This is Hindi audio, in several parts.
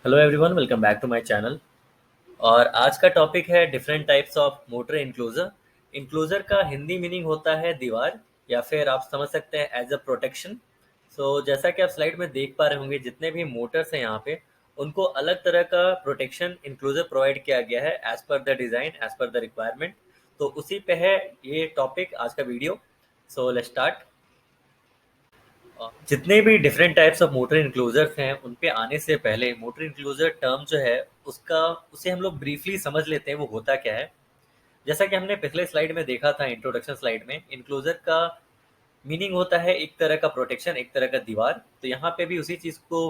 Hello everyone, welcome back to my channel. और आज का टॉपिक है different types of motor enclosure. Enclosure का हिंदी मीनिंग होता है दीवार, या फिर आप समझ सकते हैं एज अ प्रोटेक्शन। जैसा कि आप स्लाइड में देख पा रहे होंगे, जितने भी मोटर्स हैं यहाँ पे उनको अलग तरह का प्रोटेक्शन इंक्लोजर प्रोवाइड किया गया है as per the design, as per the requirement. तो उसी पे है ये टॉपिक आज का वीडियो। So let's start. जितने भी different types of motor enclosures हैं उन पे आने से पहले मोटर इंक्लोजर टर्म जो है उसका उसे हम लोग ब्रीफली समझ लेते हैं वो होता क्या है। जैसा कि हमने पिछले स्लाइड में देखा था, इंट्रोडक्शन स्लाइड में, इंक्लोजर का मीनिंग होता है एक तरह का प्रोटेक्शन, एक तरह का दीवार। तो यहाँ पे भी उसी चीज़ को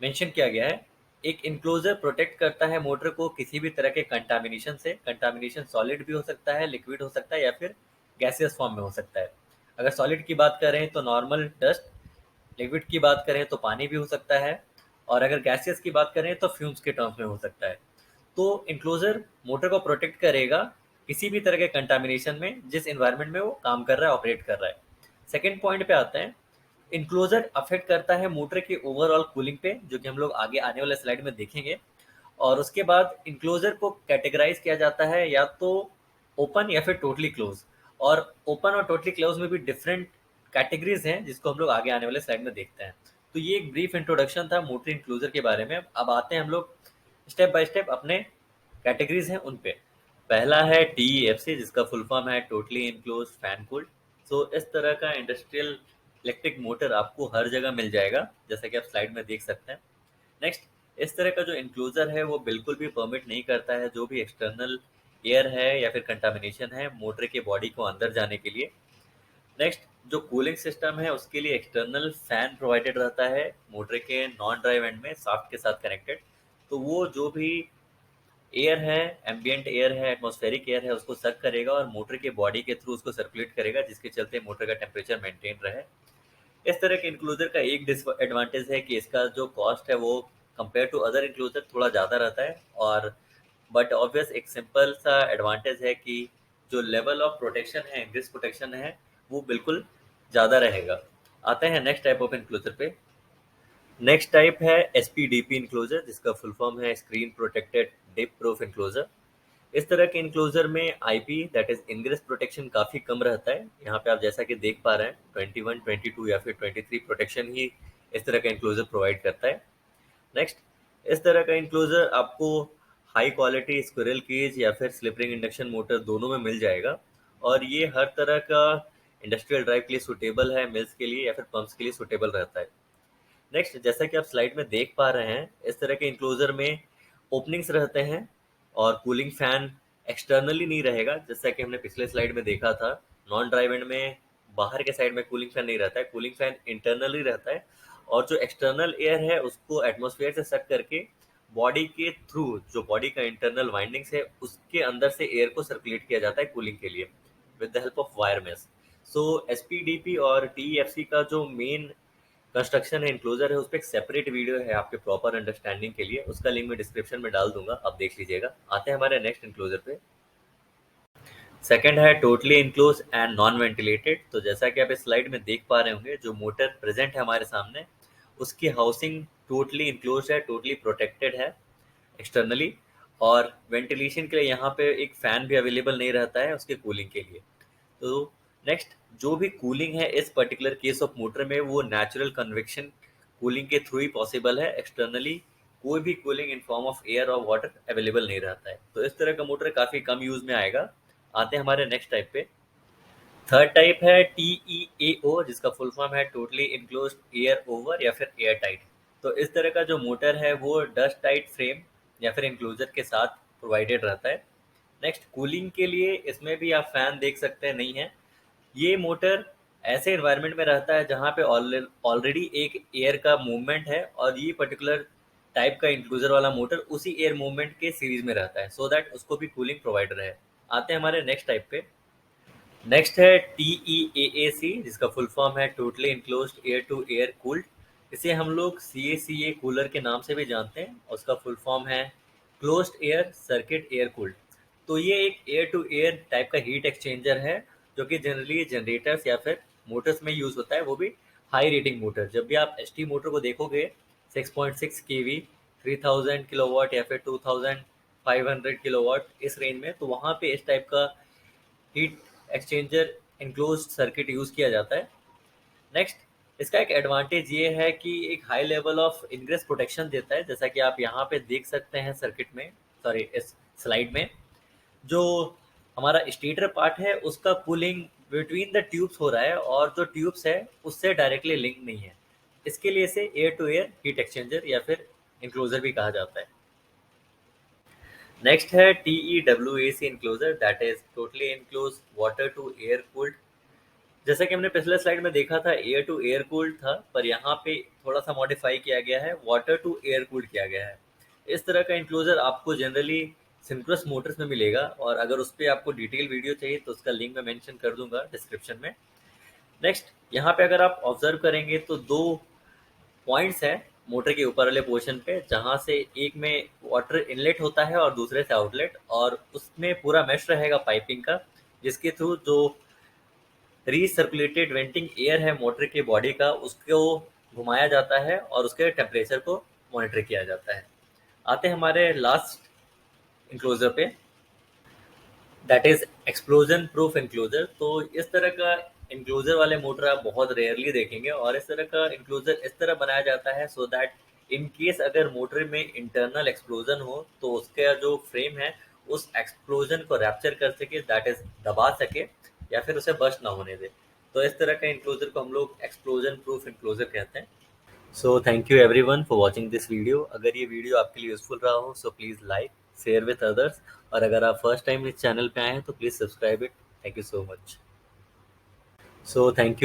मेंशन किया गया है। एक इंक्लोजर प्रोटेक्ट करता है मोटर को किसी भी तरह के कंटामिनेशन से। कंटामिनेशन सॉलिड भी हो सकता है, लिक्विड हो सकता है, या फिर गैसियस फॉर्म में हो सकता है। अगर सॉलिड की बात करें तो नॉर्मल डस्ट, लिक्विड की बात करें तो पानी भी हो सकता है, और अगर गैसेस की बात करें तो फ्यूम्स के टर्म्स में हो सकता है। तो इंक्लोजर मोटर को प्रोटेक्ट करेगा किसी भी तरह के कंटामिनेशन में, जिस एनवायरनमेंट में वो काम कर रहा है, ऑपरेट कर रहा है। सेकेंड पॉइंट पे आते हैं। इंक्लोजर अफेक्ट करता है मोटर की ओवरऑल कूलिंग पे, जो कि हम लोग आगे आने वाले स्लाइड में देखेंगे। और उसके बाद इंक्लोजर को कैटेगराइज किया जाता है या तो ओपन या फिर टोटली क्लोज। और ओपन और टोटली क्लोज में भी डिफरेंट कैटेगरीज हैं, जिसको हम लोग आगे आने वाले स्लाइड में देखते हैं। तो ये एक ब्रीफ इंट्रोडक्शन था मोटर इंक्लोजर के बारे में। अब आते हैं हम लोग स्टेप बाय स्टेप अपने कैटेगरीज हैं उन पे। पहला है TEFC, जिसका फुल फॉर्म है टोटली इनक्लोज फैन कूल्ड। इस तरह का इंडस्ट्रियल इलेक्ट्रिक मोटर आपको हर जगह मिल जाएगा, जैसा कि आप स्लाइड में देख सकते हैं। नेक्स्ट, इस तरह का जो इंक्लोजर है वो बिल्कुल भी परमिट नहीं करता है जो भी एक्सटर्नल एयर है या फिर कंटामिनेशन है मोटर के बॉडी को अंदर जाने के लिए। नेक्स्ट, जो कूलिंग सिस्टम है उसके लिए एक्सटर्नल फैन प्रोवाइडेड रहता है मोटर के नॉन ड्राइव एंड में शाफ्ट के साथ कनेक्टेड। तो वो जो भी एयर है, एम्बियंट एयर है, एटमॉस्फेरिक एयर है, उसको सक करेगा और मोटर के बॉडी के थ्रू उसको सर्कुलेट करेगा, जिसके चलते मोटर का टेम्परेचर मेंटेन रहे। इस तरह के इंक्लूजर का एक डिसएडवांटेज है कि इसका जो कॉस्ट है वो कंपेयर टू अदर इंक्लूजर थोड़ा ज़्यादा रहता है। और बट ऑब्वियस एक सिंपल सा एडवांटेज है कि जो लेवल ऑफ प्रोटेक्शन है, इंग्रिस प्रोटेक्शन है, वो बिल्कुल ज़्यादा रहेगा। आते हैं नेक्स्ट टाइप ऑफ इंक्लूजर पे। नेक्स्ट टाइप है SPDP इंक्लोजर, जिसका फुल फॉर्म है screen protected dip proof enclosure. इस तरह के इंक्लोजर में IP, that is ingress protection, काफ़ी कम रहता है। यहाँ पे आप जैसा कि देख पा रहे हैं 21, 22 या फिर 23 प्रोटेक्शन ही इस तरह का इंक्लोजर प्रोवाइड करता है। नेक्स्ट, इस तरह का इंक्लोजर आपको हाई क्वालिटी स्क्विरल केज या फिर स्लिप रिंग इंडक्शन मोटर दोनों में मिल जाएगा। और ये हर तरह का इंडस्ट्रियल ड्राइव के लिए सूटेबल है, मिल्स के लिए या फिर पंप्स के लिए सूटेबल रहता है। नेक्स्ट, जैसा कि आप स्लाइड में देख पा रहे हैं, इस तरह के इंक्लोजर में ओपनिंग्स रहते हैं और कूलिंग फैन एक्सटर्नली नहीं रहेगा, जैसा कि हमने पिछले स्लाइड में देखा था। नॉन ड्राइव एंड में बाहर के साइड में कूलिंग फैन नहीं रहता है, कूलिंग फैन इंटरनली रहता है। और जो एक्सटर्नल एयर है उसको एटमॉस्फेयर से सक करके बॉडी के थ्रू, जो बॉडी का इंटरनल वाइंडिंग्स है उसके अंदर से एयर को सर्कुलेट किया जाता है कूलिंग के लिए, with the help of wire mesh. SPDP और TEFC का जो मेन कंस्ट्रक्शन है, इंक्लोजर है, उस पर एक सेपरेट वीडियो है आपके प्रॉपर अंडरस्टैंडिंग के लिए। उसका लिंक मैं डिस्क्रिप्शन में डाल दूंगा, आप देख लीजिएगा। आते हैं हमारे नेक्स्ट इंक्लोजर पे। सेकंड है totally enclose and non ventilated. तो जैसा कि आप इस स्लाइड में देख पा रहे होंगे, जो मोटर प्रेजेंट है हमारे सामने उसकी हाउसिंग टोटली इनक्लोज है, टोटली प्रोटेक्टेड है एक्सटर्नली। और वेंटिलेशन के लिए यहाँ पे एक फैन भी अवेलेबल नहीं रहता है उसके कूलिंग के लिए। तो नेक्स्ट, जो भी कूलिंग है इस पर्टिकुलर केस ऑफ मोटर में वो नेचुरल कन्वेक्शन कूलिंग के थ्रू ही पॉसिबल है। एक्सटर्नली कोई भी cooling in form of air और वाटर अवेलेबल नहीं रहता है। तो इस तरह का मोटर काफ़ी कम यूज़ में आएगा। आते हैं हमारे नेक्स्ट टाइप पे। थर्ड टाइप है TEAO, जिसका फुल फॉर्म है टोटली इनक्लोज एयर ओवर या फिर एयर टाइट। तो इस तरह का जो मोटर है वो डस्ट टाइट फ्रेम या फिर इंक्लोजर के साथ प्रोवाइडेड रहता है। नेक्स्ट, कूलिंग के लिए इसमें भी आप फैन देख सकते हैं, नहीं है। ये मोटर ऐसे एनवायरनमेंट में रहता है जहाँ पे ऑलरेडी एक एयर का मूवमेंट है, और ये पर्टिकुलर टाइप का इंक्लूजर वाला मोटर उसी एयर मूवमेंट के सीरीज में रहता है, सो दैट उसको भी कूलिंग प्रोवाइड रहे। आते हैं हमारे नेक्स्ट टाइप पे। नेक्स्ट है TEAAC, जिसका फुल फॉर्म है totally enclosed air to air cooled. इसे हम लोग CACA कूलर के नाम से भी जानते हैं, और उसका फुल फॉर्म है closed air circuit air cooled. तो ये एक एयर टू एयर टाइप का हीट एक्सचेंजर है, जो कि जनरली जनरेटर्स या फिर मोटर्स में यूज़ होता है, वो भी हाई रेटिंग मोटर। जब भी आप ST मोटर को देखोगे 6.6 kV, 3000 किलोवाट या फिर 2500 किलोवाट इस रेंज में, तो वहाँ पे इस टाइप का heat exchanger enclosed circuit use किया जाता है। नेक्स्ट, इसका एक एडवांटेज ये है कि एक high level of ingress protection देता है, जैसा कि आप यहाँ पे देख सकते हैं सर्किट में, सॉरी इस स्लाइड में, जो हमारा स्टेटर पार्ट है उसका कूलिंग बिटवीन द ट्यूब्स हो रहा है और जो ट्यूब्स है उससे डायरेक्टली लिंक नहीं है। इसके लिए इसे air to air heat exchanger या फिर इंक्लोजर भी कहा जाता है। नेक्स्ट है TEWAC enclosure, that is totally enclose water to air cooled. जैसा कि हमने पिछले स्लाइड में देखा था एयर टू एयर कूल्ड था, पर यहाँ पे थोड़ा सा मॉडिफाई किया गया है, वाटर टू एयर कूल्ड किया गया है। इस तरह का इंक्लोजर आपको जनरली सिंक्रोनस मोटर्स में मिलेगा, और अगर उस पर आपको डिटेल वीडियो चाहिए तो उसका लिंक मैं मेंशन कर दूंगा डिस्क्रिप्शन में। नेक्स्ट, यहाँ पे अगर आप ऑब्जर्व करेंगे तो दो पॉइंट्स हैं मोटर के ऊपर वाले पोर्शन पे, जहाँ से एक में वाटर इनलेट होता है और दूसरे से आउटलेट, और उसमें पूरा मेश रहेगा पाइपिंग का, जिसके थ्रू जो रीसर्कुलेटेड वेंटिंग एयर है मोटर के बॉडी का उसको घुमाया जाता है और उसके टेम्परेचर को मॉनिटर किया जाता है। आते हैं हमारे लास्ट इंक्लोजर पे, that is explosion proof enclosure. तो इस तरह का इंक्लोजर वाले मोटर आप बहुत रेयरली देखेंगे, और इस तरह का इंक्लोजर इस तरह बनाया जाता है सो दैट इन केस अगर मोटर में इंटरनल एक्सप्लोजन हो तो उसका जो फ्रेम है उस एक्सप्लोजन को रैप्चर कर सके, दैट इज दबा सके या फिर उसे बस्ट ना होने दे। तो इस तरह का इंक्लोजर को हम लोग एक्सप्लोजन प्रूफ इंक्लोजर कहते हैं। So thank you everyone for watching this video. अगर ये वीडियो आपके लिए यूजफुल रहा हो so please like, share with others, और अगर आप फर्स्ट टाइम इस चैनल पे आए हैं तो please subscribe it. Thank you so much. So thank you.